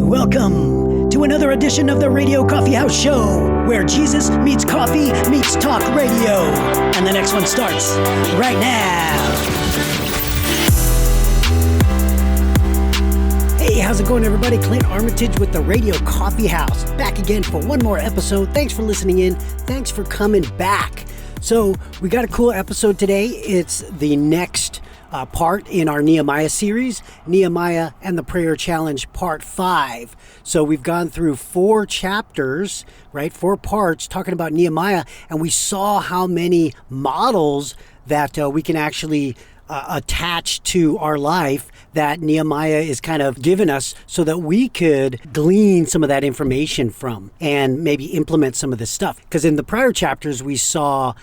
Welcome to another edition of the Radio Coffee House Show, where Jesus meets coffee meets talk radio. And the next one starts right now. Hey, how's it going, everybody? Clint Armitage with the Radio Coffee House. Back again for one more episode. Thanks for listening in. Thanks for coming back. So we got a cool episode today. It's the next part in our Nehemiah series, Nehemiah and the Prayer Challenge Part 5. So we've gone through 4 chapters, right? 4 parts talking about Nehemiah, and we saw how many models that we can actually attach to our life that Nehemiah is kind of giving us so that we could glean some of that information from and maybe implement some of this stuff. Because in the prior chapters, we saw,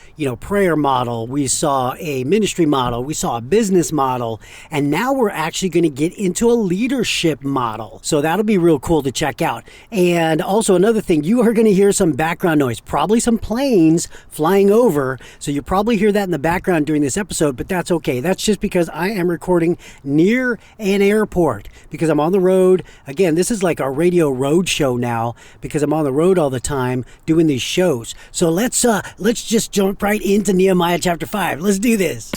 prayer model, we saw a ministry model, we saw a business model, and now we're actually going to get into a leadership model. So that'll be real cool to check out. And also another thing, you are going to hear some background noise, probably some planes flying over. So you'll probably hear that in the background during this episode, but that's okay. That's just because I am recording near an airport because I'm on the road. Again, this is like a radio road show now because I'm on the road all the time doing these shows. So let's just jump right into Nehemiah chapter 5. Let's do this.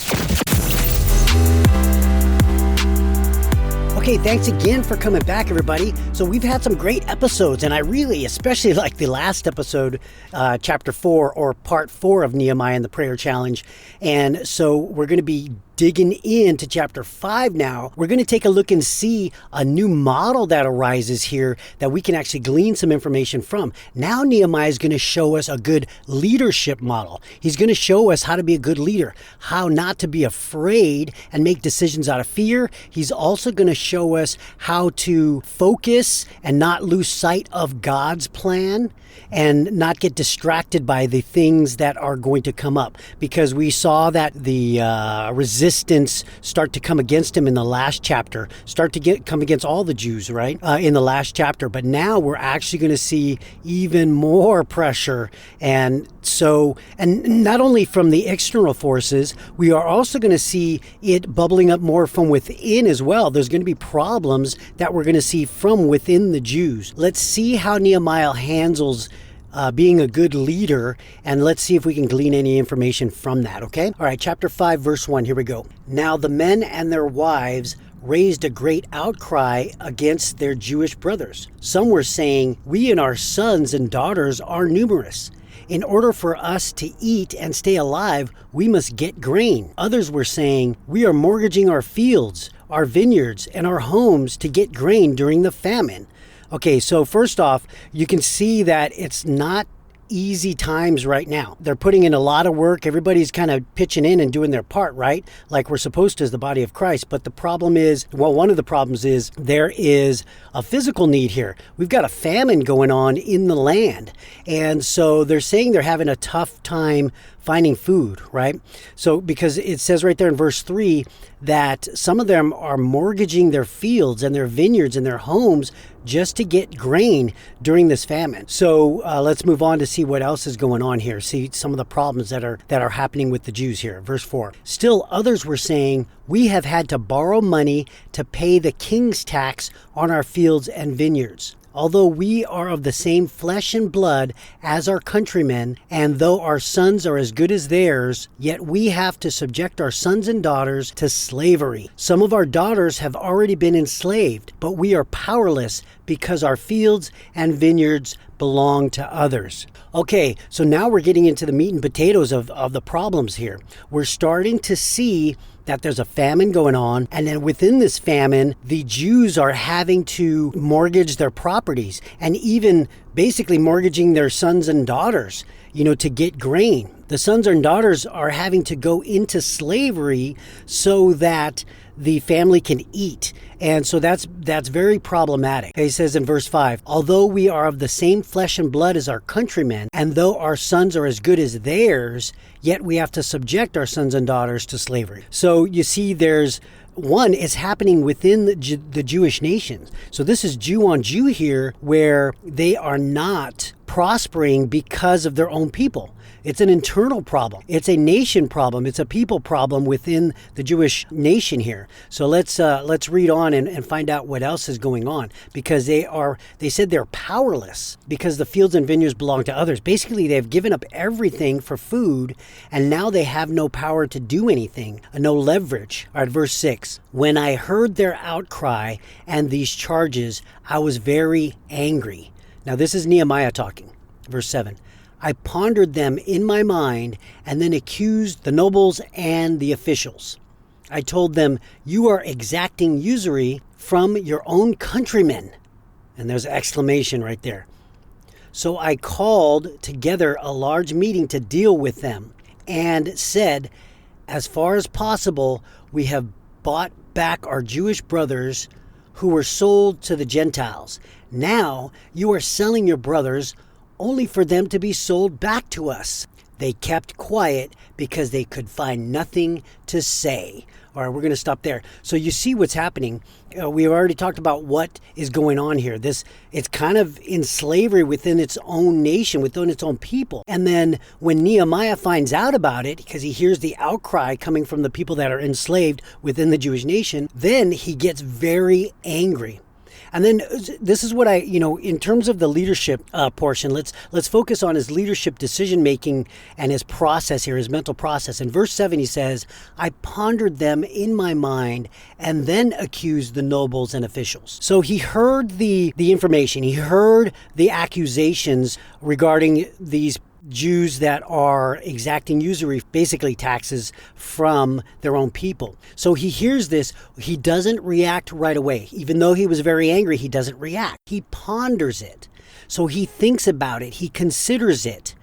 Okay, thanks again for coming back, everybody. So we've had some great episodes, and I really especially like the last episode, chapter 4 or part 4 of Nehemiah and the Prayer Challenge. And so we're going to be digging into chapter 5 now. We're going to take a look and see a new model that arises here that we can actually glean some information from. Now Nehemiah is going to show us a good leadership model. He's going to show us how to be a good leader, how not to be afraid and make decisions out of fear. He's also going to show us how to focus and not lose sight of God's plan and not get distracted by the things that are going to come up, because we saw that the resistance start to come against him in the last chapter, come against all the Jews, right, in the last chapter. But now we're actually going to see even more pressure. And not only from the external forces, we are also going to see it bubbling up more from within as well. There's going to be problems that we're going to see from within the Jews. Let's see how Nehemiah handles being a good leader, and let's see if we can glean any information from that, okay? All right, chapter 5, verse 1, here we go. Now the men and their wives raised a great outcry against their Jewish brothers. Some were saying, "We and our sons and daughters are numerous. In order for us to eat and stay alive, we must get grain." Others were saying, "We are mortgaging our fields, our vineyards, and our homes to get grain during the famine." Okay, so first off, you can see that it's not easy times right now. They're putting in a lot of work. Everybody's kind of pitching in and doing their part, right? Like we're supposed to as the body of Christ. But the problem is, one of the problems is there is a physical need here. We've got a famine going on in the land. And so they're saying they're having a tough time finding food, right? So because it says right there in verse 3 that some of them are mortgaging their fields and their vineyards and their homes just to get grain during this famine. So let's move on to see what else is going on here. See some of the problems that are happening with the Jews here. Verse 4. Still others were saying, "We have had to borrow money to pay the king's tax on our fields and vineyards. Although we are of the same flesh and blood as our countrymen, and though our sons are as good as theirs, yet we have to subject our sons and daughters to slavery. Some of our daughters have already been enslaved, but we are powerless because our fields and vineyards belong to others." Okay, so now we're getting into the meat and potatoes of the problems here. We're starting to see that there's a famine going on, and then within this famine, the Jews are having to mortgage their properties and even basically mortgaging their sons and daughters, to get grain. The sons and daughters are having to go into slavery so that the family can eat. And so that's very problematic. He says in verse 5, "Although we are of the same flesh and blood as our countrymen, and though our sons are as good as theirs, yet we have to subject our sons and daughters to slavery." So you see there's one, it's happening within the Jewish nations. So this is Jew on Jew here, where they are not prospering because of their own people. It's an internal problem. It's a nation problem. It's a people problem within the Jewish nation here. So let's read on and find out what else is going on, because they said they're powerless because the fields and vineyards belong to others. Basically, they've given up everything for food, and now they have no power to do anything, no leverage. All right, verse 6. When I heard their outcry and these charges, I was very angry. Now this is Nehemiah talking. Verse 7. I pondered them in my mind and then accused the nobles and the officials. I told them, you are exacting usury from your own countrymen. And there's an exclamation right there. So I called together a large meeting to deal with them and said, as far as possible, we have bought back our Jewish brothers who were sold to the Gentiles. Now you are selling your brothers only for them to be sold back to us. They kept quiet because they could find nothing to say. All right, we're going to stop there. So you see what's happening. We already talked about what is going on here. It's kind of in slavery within its own nation, within its own people. And then when Nehemiah finds out about it, because he hears the outcry coming from the people that are enslaved within the Jewish nation, then he gets very angry. And then this is what in terms of the leadership portion, let's focus on his leadership decision-making and his process here, his mental process. In verse 7, he says, I pondered them in my mind and then accused the nobles and officials. So he heard the information. He heard the accusations regarding these Jews that are exacting usury, basically taxes from their own people. So he hears this. He doesn't react right away. Even though he was very angry, he doesn't react. He ponders it. So he thinks about it. He considers it.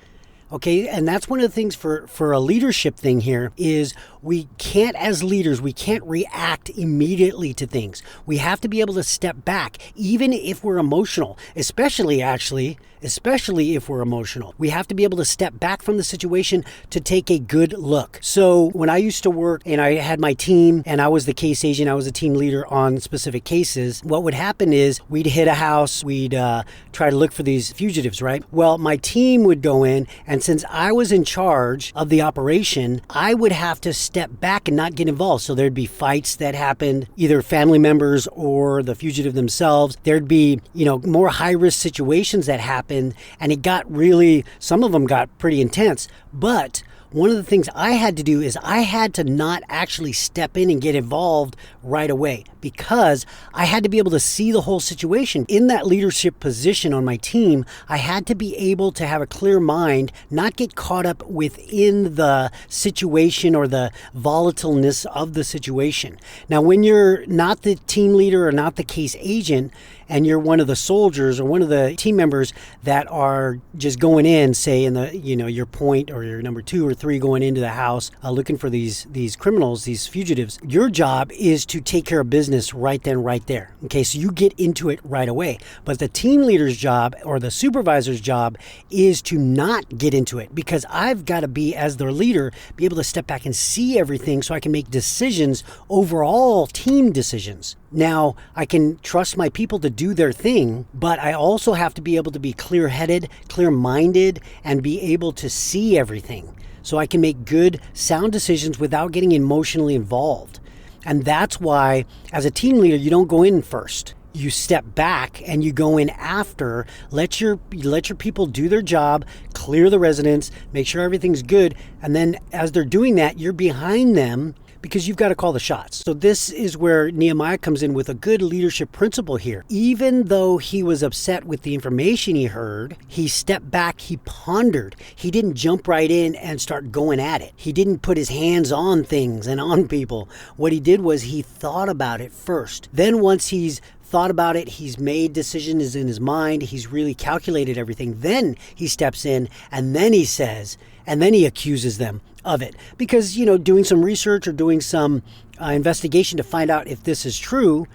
Okay, and that's one of the things for a leadership thing here is we can't, as leaders, we can't react immediately to things. We have to be able to step back, even if we're emotional, especially if we're emotional. We have to be able to step back from the situation to take a good look. So when I used to work and I had my team and I was the case agent, I was a team leader on specific cases, what would happen is we'd hit a house, we'd try to look for these fugitives, right? Well, my team would go in, and since I was in charge of the operation, I would have to step back and not get involved. So there'd be fights that happened, either family members or the fugitive themselves. There'd be, more high-risk situations that happened, and it got really, some of them got pretty intense. But one of the things I had to do is I had to not actually step in and get involved right away, because I had to be able to see the whole situation. In that leadership position on my team, I had to be able to have a clear mind, not get caught up within the situation or the volatileness of the situation. Now, when you're not the team leader or not the case agent, and you're one of the soldiers or one of the team members that are just going in, say in the, your point or your number 2 or 3 going into the house, looking for these criminals, these fugitives, your job is to take care of business right then, right there. Okay, so you get into it right away. But the team leader's job or the supervisor's job is to not get into it, because I've got to be, as their leader, be able to step back and see everything so I can make decisions, overall team decisions. Now, I can trust my people to do their thing, but I also have to be able to be clear-headed, clear-minded, and be able to see everything so I can make good, sound decisions without getting emotionally involved. And that's why, as a team leader, you don't go in first. You step back and you go in after. Let your people do their job, clear the residence, make sure everything's good, and then as they're doing that, you're behind them, because you've got to call the shots. So this is where Nehemiah comes in with a good leadership principle here. Even though he was upset with the information he heard, he stepped back, he pondered. He didn't jump right in and start going at it. He didn't put his hands on things and on people. What he did was he thought about it first. Then once he's thought about it, he's made decisions in his mind, he's really calculated everything, then he steps in and then he says, and then he accuses them of it. Because, doing some research or doing some investigation to find out if this is true,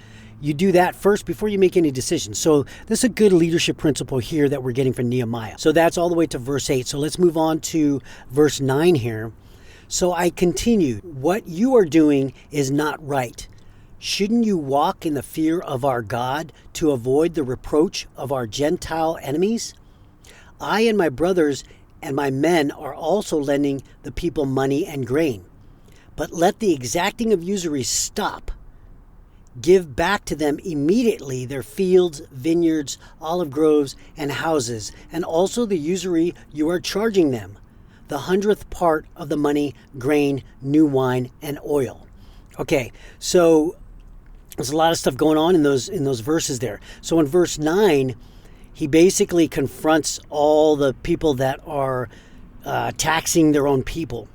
you do that first before you make any decisions. So this is a good leadership principle here that we're getting from Nehemiah. So that's all the way to verse 8. So let's move on to verse 9 here. So I continued, what you are doing is not right. Shouldn't you walk in the fear of our God to avoid the reproach of our Gentile enemies? I and my brothers and my men are also lending the people money and grain. But let the exacting of usury stop. Give back to them immediately their fields, vineyards, olive groves, and houses, and also the usury you are charging them, the 100th part of the money, grain, new wine, and oil. Okay, so there's a lot of stuff going on in those verses there. So in verse 9, he basically confronts all the people that are taxing their own people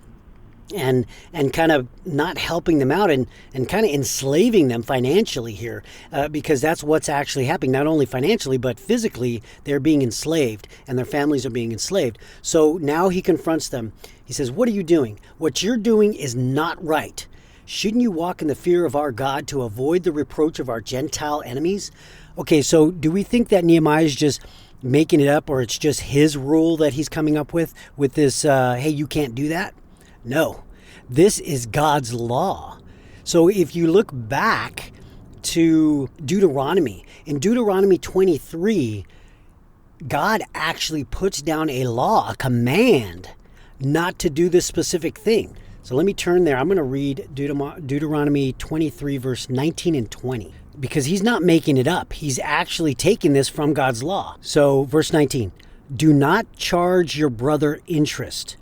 and kind of not helping them out and kind of enslaving them financially here, because that's what's actually happening. Not only financially, but physically, they're being enslaved and their families are being enslaved. So now he confronts them. He says, what are you doing? What you're doing is not right. Shouldn't you walk in the fear of our God to avoid the reproach of our Gentile enemies? Okay, so do we think that Nehemiah is just making it up, or it's just his rule that he's coming up with this, hey, you can't do that? No, this is God's law. So if you look back to Deuteronomy, in Deuteronomy 23, God actually puts down a law, a command, not to do this specific thing. So let me turn there. I'm going to read Deuteronomy 23, verse 19 and 20, because he's not making it up. He's actually taking this from God's law. So verse 19, do not charge your brother interest,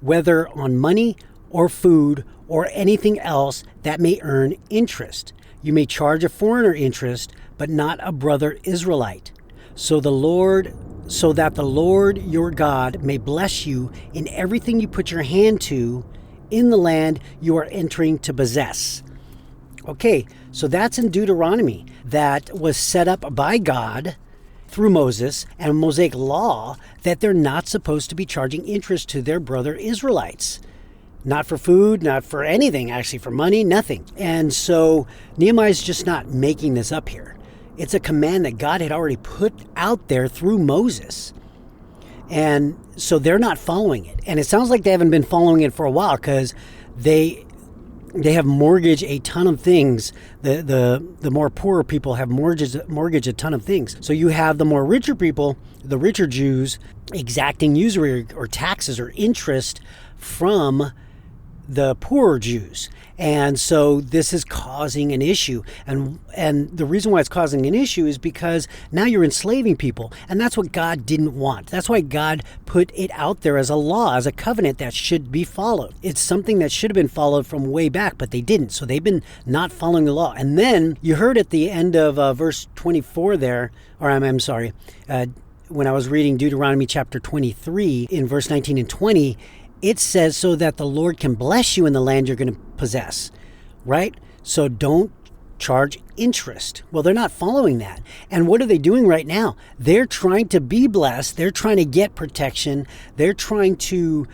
whether on money or food or anything else that may earn interest. You may charge a foreigner interest, but not a brother Israelite. So that the Lord your God may bless you in everything you put your hand to in the land you are entering to possess. Okay, so that's in Deuteronomy. That was set up by God through Moses and a Mosaic law that they're not supposed to be charging interest to their brother Israelites. Not for food, not for anything, actually for money, nothing. And so Nehemiah's just not making this up here. It's a command that God had already put out there through Moses. And so they're not following it. And it sounds like they haven't been following it for a while, because they have mortgaged a ton of things. The more poorer people have mortgaged a ton of things. So you have the more richer people, the richer Jews, exacting usury or taxes or interest from the poorer Jews. And so this is causing an issue. And the reason why it's causing an issue is because now you're enslaving people. And that's what God didn't want. That's why God put it out there as a law, as a covenant that should be followed. It's something that should have been followed from way back, but they didn't. So they've been not following the law. And then you heard at the end of verse 24 there, or I'm sorry, when I was reading Deuteronomy chapter 23 in verse 19 and 20, it says so that the Lord can bless you in the land you're going to possess, right? So don't charge interest. Well, they're not following that. And what are they doing right now? They're trying to be blessed. They're trying to get protection. They're trying to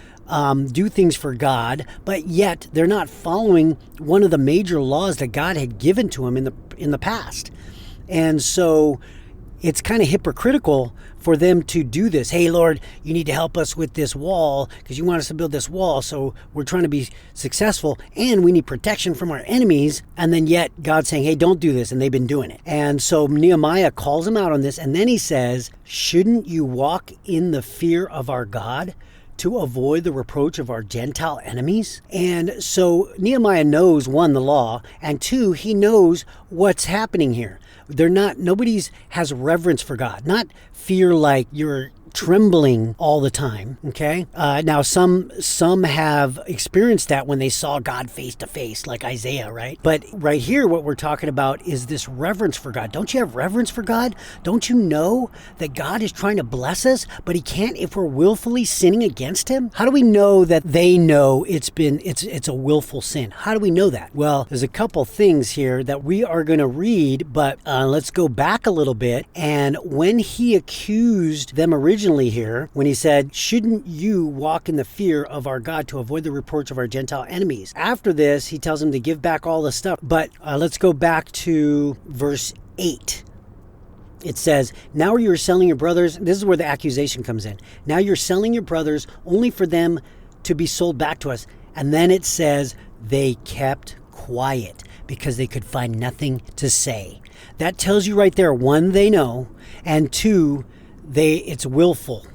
do things for God, but yet they're not following one of the major laws that God had given to them in the past. And so it's kind of hypocritical for them to do this. Hey, Lord, you need to help us with this wall because you want us to build this wall. So we're trying to be successful and we need protection from our enemies. And then yet God's saying, hey, don't do this. And they've been doing it. And so Nehemiah calls him out on this. And then he says, shouldn't you walk in the fear of our God to avoid the reproach of our Gentile enemies? And so Nehemiah knows, one, the law, and two, he knows what's happening here. Nobody's has reverence for God, not fear like you're trembling all the time, okay? Now, some have experienced that when they saw God face to face, like Isaiah, right? But right here, what we're talking about is this reverence for God. Don't you have reverence for God? Don't you know that God is trying to bless us, but he can't if we're willfully sinning against him? How do we know that they know it's a willful sin? How do we know that? Well, there's a couple things here that we are going to read, but let's go back a little bit. And when he accused them originally here, when he said, shouldn't you walk in the fear of our God to avoid the reproach of our Gentile enemies? After this, he tells them to give back all the stuff. But let's go back to verse 8. It says, now you're selling your brothers. This is where the accusation comes in. Now you're selling your brothers only for them to be sold back to us. And then it says they kept quiet because they could find nothing to say. That tells you right there, one, they know, and two, it's willful.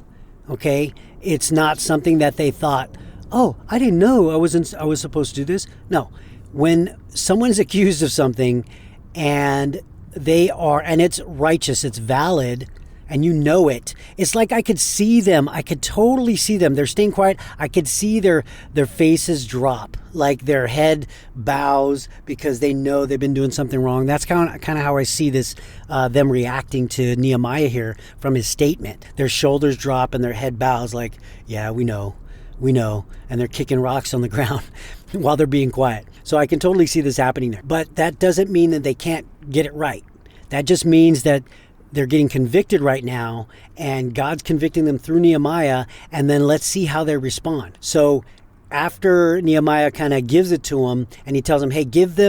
Okay, it's not something that they thought, oh, I didn't know I was supposed to do this. No, when someone's accused of something and and it's righteous, it's valid, and you know it. It's like I could see them. I could totally see them. They're staying quiet. I could see their faces drop, like their head bows because they know they've been doing something wrong. That's kind of how I see this, them reacting to Nehemiah here from his statement. Their shoulders drop and their head bows like, yeah, we know. And they're kicking rocks on the ground while they're being quiet. So I can totally see this happening there. But that doesn't mean that they can't get it right. That just means that they're getting convicted right now, and God's convicting them through Nehemiah, and then let's see how they respond. So after Nehemiah kind of gives it to them, and he tells them, hey, give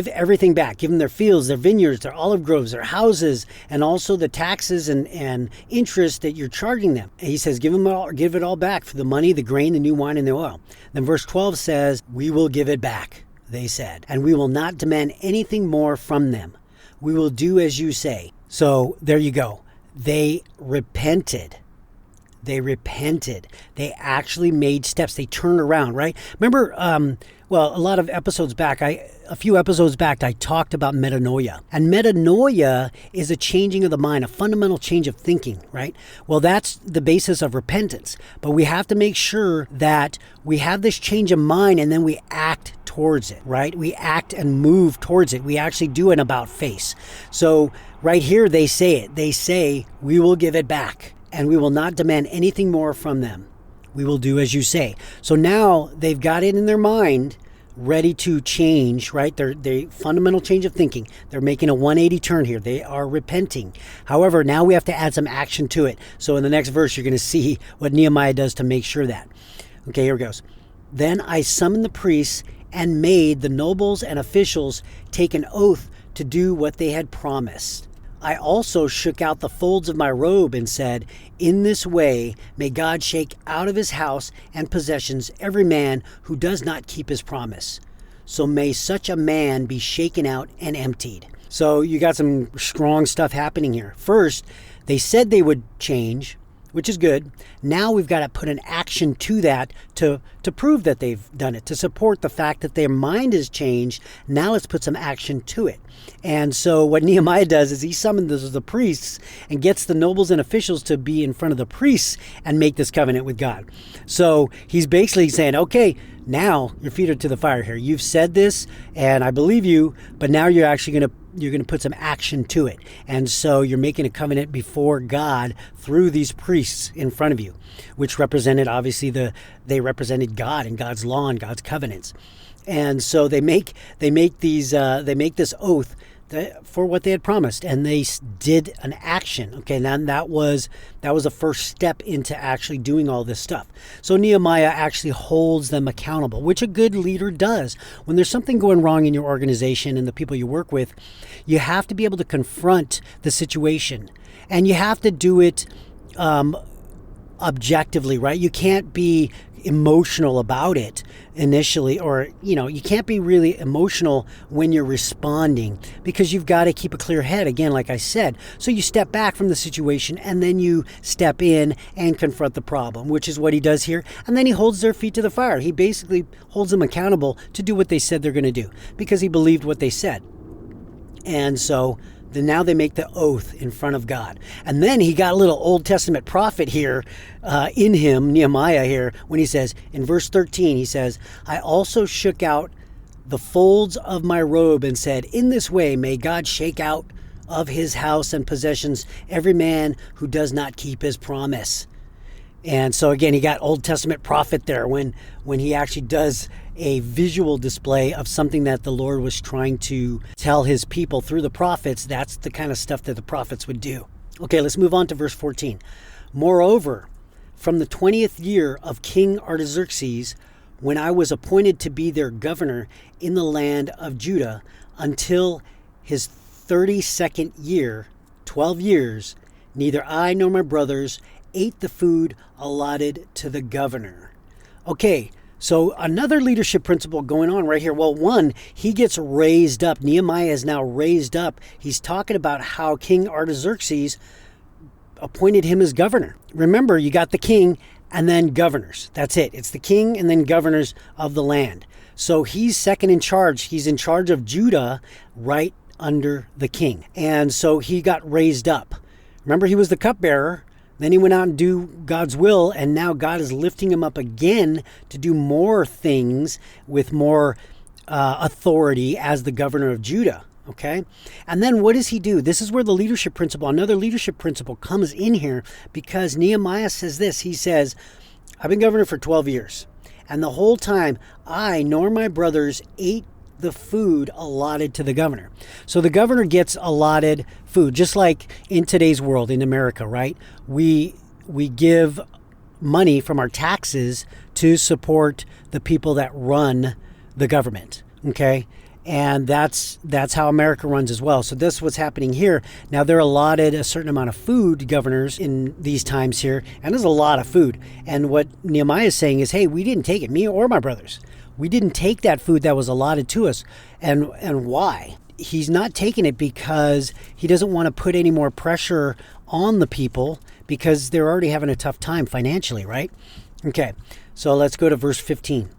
everything back. Give them their fields, their vineyards, their olive groves, their houses, and also the taxes and interest that you're charging them. And he says, give it all back for the money, the grain, the new wine, and the oil. Then verse 12 says, we will give it back, they said, and we will not demand anything more from them. We will do as you say. So there you go. They repented. They actually made steps. They turned around, right? Remember, a few episodes back, I talked about metanoia. And metanoia is a changing of the mind, a fundamental change of thinking, right? Well, that's the basis of repentance. But we have to make sure that we have this change of mind and then we act towards it, right? We act and move towards it. We actually do an about face. So right here, they say it. They say, we will give it back and we will not demand anything more from them. We will do as you say. So now they've got it in their mind, ready to change, right? They fundamental change of thinking. They're making a 180 turn here. They are repenting. However, now we have to add some action to it. So in the next verse, you're going to see what Nehemiah does to make sure that. Okay, here it goes. Then I summoned the priests and made the nobles and officials take an oath to do what they had promised. I also shook out the folds of my robe and said, in this way may God shake out of his house and possessions every man who does not keep his promise. So may such a man be shaken out and emptied. So you got some strong stuff happening here. First, they said they would change, which is good. Now we've got to put an action to that to prove that they've done it, to support the fact that their mind has changed. Now let's put some action to it. And so what Nehemiah does is he summons the priests and gets the nobles and officials to be in front of the priests and make this covenant with God. So he's basically saying, okay, now your feet are to the fire here. You've said this and I believe you, but now you're actually going to put some action to it. And so you're making a covenant before God through these priests in front of you, which represented, obviously, they represented God and God's law and God's covenants. And so they make this oath for what they had promised, and they did an action. Okay, and then that was a first step into actually doing all this stuff. So Nehemiah actually holds them accountable, which a good leader does. When there's something going wrong in your organization and the people you work with, you have to be able to confront the situation, and you have to do it objectively, right? You can't be emotional about it initially, or you can't be really emotional when you're responding, because you've got to keep a clear head, again, like I said. So you step back from the situation and then you step in and confront the problem, which is what he does here. And then he holds their feet to the fire. He basically holds them accountable to do what they said they're going to do, because he believed what they said. And so now they make the oath in front of God. And then he got a little Old Testament prophet here in him, Nehemiah here, when he says, in verse 13, he says, I also shook out the folds of my robe and said, in this way may God shake out of his house and possessions every man who does not keep his promise. And so again, he got Old Testament prophet there when he actually does a visual display of something that the Lord was trying to tell his people through the prophets. That's the kind of stuff that the prophets would do. Okay, let's move on to verse 14. Moreover, from the 20th year of King Artaxerxes, when I was appointed to be their governor in the land of Judah, until his 32nd year, 12 years, neither I nor my brothers ate the food allotted to the governor. Okay, so another leadership principle going on right here. Well, one, he gets raised up. Nehemiah is now raised up. He's talking about how King Artaxerxes appointed him as governor. Remember, you got the king and then governors. That's it. It's the king and then governors of the land. So he's second in charge. He's in charge of Judah right under the king. And so he got raised up. Remember, he was the cupbearer. Then he went out and do God's will, and now God is lifting him up again to do more things with more authority as the governor of Judah. Okay? And then what does he do? This is where the leadership principle, another leadership principle comes in here, because Nehemiah says this. He says, I've been governor for 12 years, and the whole time I nor my brothers ate the food allotted to the governor. So the governor gets allotted food, just like in today's world, in America, right? We give money from our taxes to support the people that run the government, okay? And that's how America runs as well. So this is what's happening here. Now, they're allotted a certain amount of food, governors, in these times here, and there's a lot of food. And what Nehemiah is saying is, hey, we didn't take it, me or my brothers. We didn't take that food that was allotted to us. And why? He's not taking it because he doesn't want to put any more pressure on the people, because they're already having a tough time financially, right? Okay, so let's go to verse 15.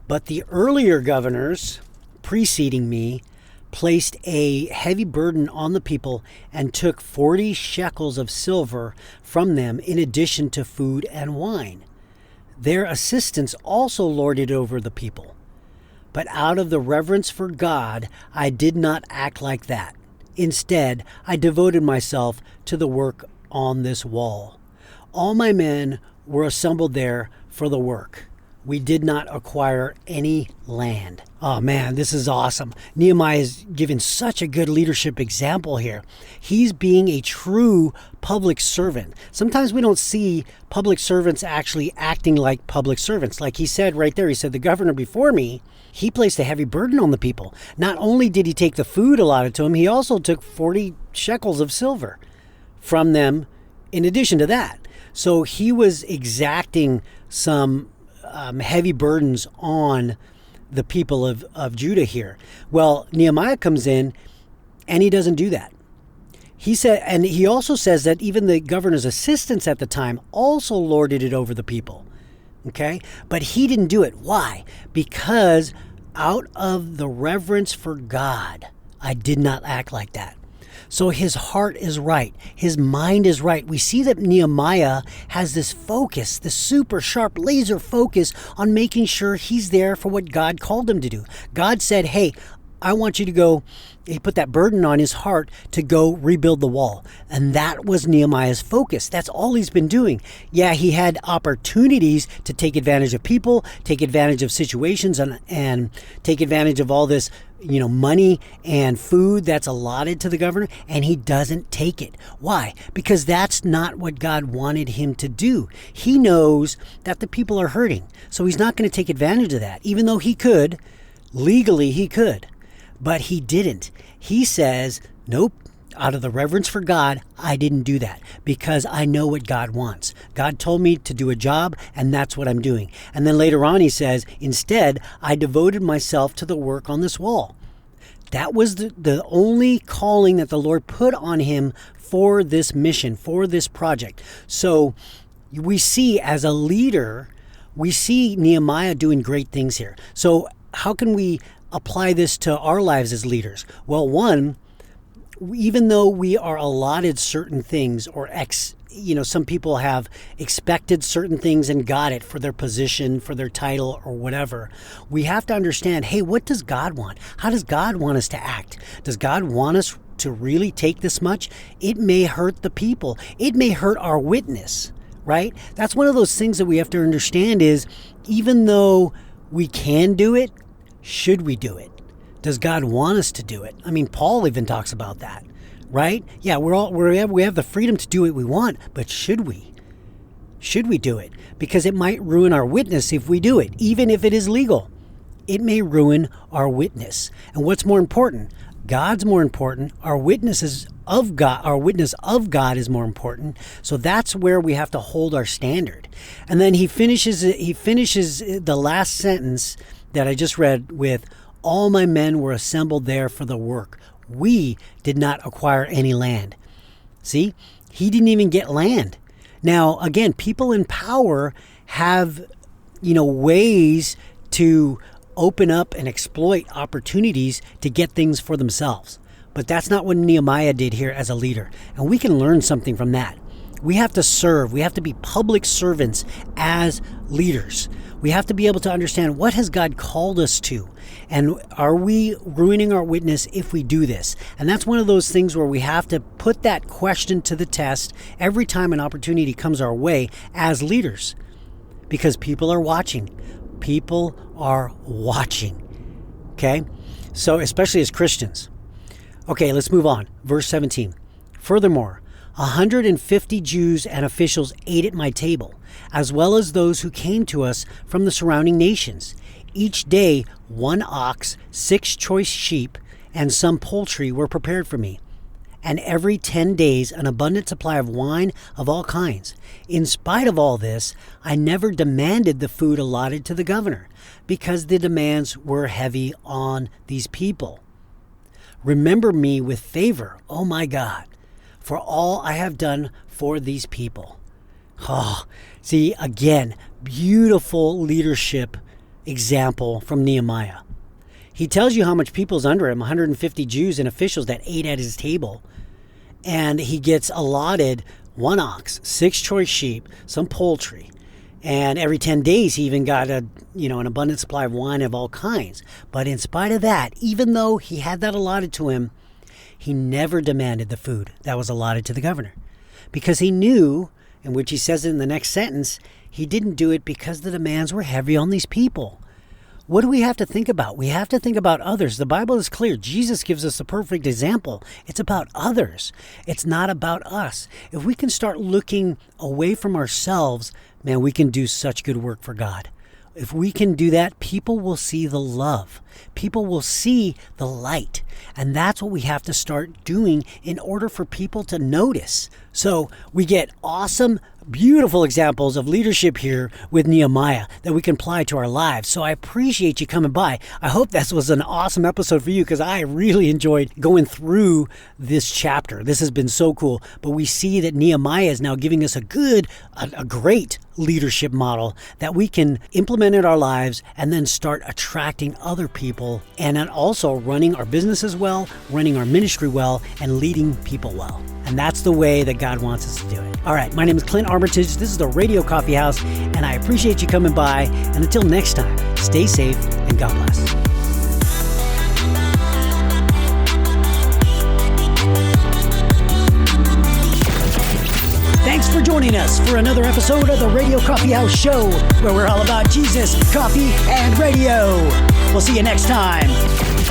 But the earlier governors preceding me placed a heavy burden on the people and took 40 shekels of silver from them in addition to food and wine. Their assistants also lorded over the people. But out of the reverence for God, I did not act like that. Instead, I devoted myself to the work on this wall. All my men were assembled there for the work. We did not acquire any land. Oh man, this is awesome. Nehemiah is giving such a good leadership example here. He's being a true public servant. Sometimes we don't see public servants actually acting like public servants. Like he said right there, he said, the governor before me, he placed a heavy burden on the people. Not only did he take the food allotted to him, he also took 40 shekels of silver from them in addition to that. So he was exacting some heavy burdens on the people of Judah here. Well, Nehemiah comes in and he doesn't do that. He said, and he also says that even the governor's assistants at the time also lorded it over the people. Okay? But he didn't do it. Why? Because out of the reverence for God, I did not act like that. So his heart is right. His mind is right. We see that Nehemiah has this focus, this super sharp laser focus on making sure he's there for what God called him to do. God said, hey, I want you to go. He put that burden on his heart to go rebuild the wall. And that was Nehemiah's focus. That's all he's been doing. Yeah, he had opportunities to take advantage of people, take advantage of situations, and take advantage of all this, money and food that's allotted to the governor, and he doesn't take it. Why? Because that's not what God wanted him to do. He knows that the people are hurting, so he's not going to take advantage of that, even though he could. Legally, he could. But he didn't. He says, nope, out of the reverence for God, I didn't do that because I know what God wants. God told me to do a job, and that's what I'm doing. And then later on he says, instead, I devoted myself to the work on this wall. That was the only calling that the Lord put on him for this mission, for this project. So we see as a leader, we see Nehemiah doing great things here. So how can we apply this to our lives as leaders? Well, one, even though we are allotted certain things, or some people have expected certain things and got it for their position, for their title, or whatever, we have to understand, hey, what does God want? How does God want us to act? Does God want us to really take this much? It may hurt the people. It may hurt our witness, right? That's one of those things that we have to understand is, even though we can do it, should we do it? Does God want us to do it? I mean, Paul even talks about that, right? Yeah, we have the freedom to do what we want, but should we? Should we do it? Because it might ruin our witness if we do it, even if it is legal. It may ruin our witness. And what's more important? God's more important. Our witness of God is more important. So that's where we have to hold our standard. And then he finishes the last sentence that I just read with, all my men were assembled there for the work. We did not acquire any land. See, He didn't even get land. Now, again, people in power have, ways to open up and exploit opportunities to get things for themselves. But that's not what Nehemiah did here as a leader. And we can learn something from that. We have to serve. We have to be public servants as leaders. We have to be able to understand, what has God called us to? And are we ruining our witness if we do this? And that's one of those things where we have to put that question to the test every time an opportunity comes our way as leaders. Because people are watching. People are watching. Okay? So especially as Christians. Okay, let's move on. Verse 17. Furthermore, 150 Jews and officials ate at my table, as well as those who came to us from the surrounding nations. Each day, 1 ox, 6 choice sheep, and some poultry were prepared for me. And every 10 days, an abundant supply of wine of all kinds. In spite of all this, I never demanded the food allotted to the governor, because the demands were heavy on these people. Remember me with favor, oh my God, for all I have done for these people. Oh, see, again, beautiful leadership example from Nehemiah. He tells you how much people's under him, 150 Jews and officials that ate at his table. And he gets allotted 1 ox, 6 choice sheep, some poultry. And every 10 days, he even got an abundant supply of wine of all kinds. But in spite of that, even though he had that allotted to him, he never demanded the food that was allotted to the governor. Because he knew, in which he says it in the next sentence, he didn't do it because the demands were heavy on these people. What do we have to think about? We have to think about others. The Bible is clear. Jesus gives us the perfect example. It's about others. It's not about us. If we can start looking away from ourselves, man, we can do such good work for God. If we can do that, people will see the love. People will see the light. And that's what we have to start doing in order for people to notice. So we get awesome, beautiful examples of leadership here with Nehemiah that we can apply to our lives. So I appreciate you coming by. I hope this was an awesome episode for you, because I really enjoyed going through this chapter. This has been so cool. But we see that Nehemiah is now giving us a great leadership model that we can implement in our lives and then start attracting other people, and then also running our businesses well, running our ministry well, and leading people well. And that's the way that God wants us to do it. All right, my name is Clint Armitage. This is the Radio Coffee House, and I appreciate you coming by. And until next time, stay safe and God bless. Thanks for joining us for another episode of the Radio Coffee House Show, where we're all about Jesus, coffee, and radio. We'll see you next time.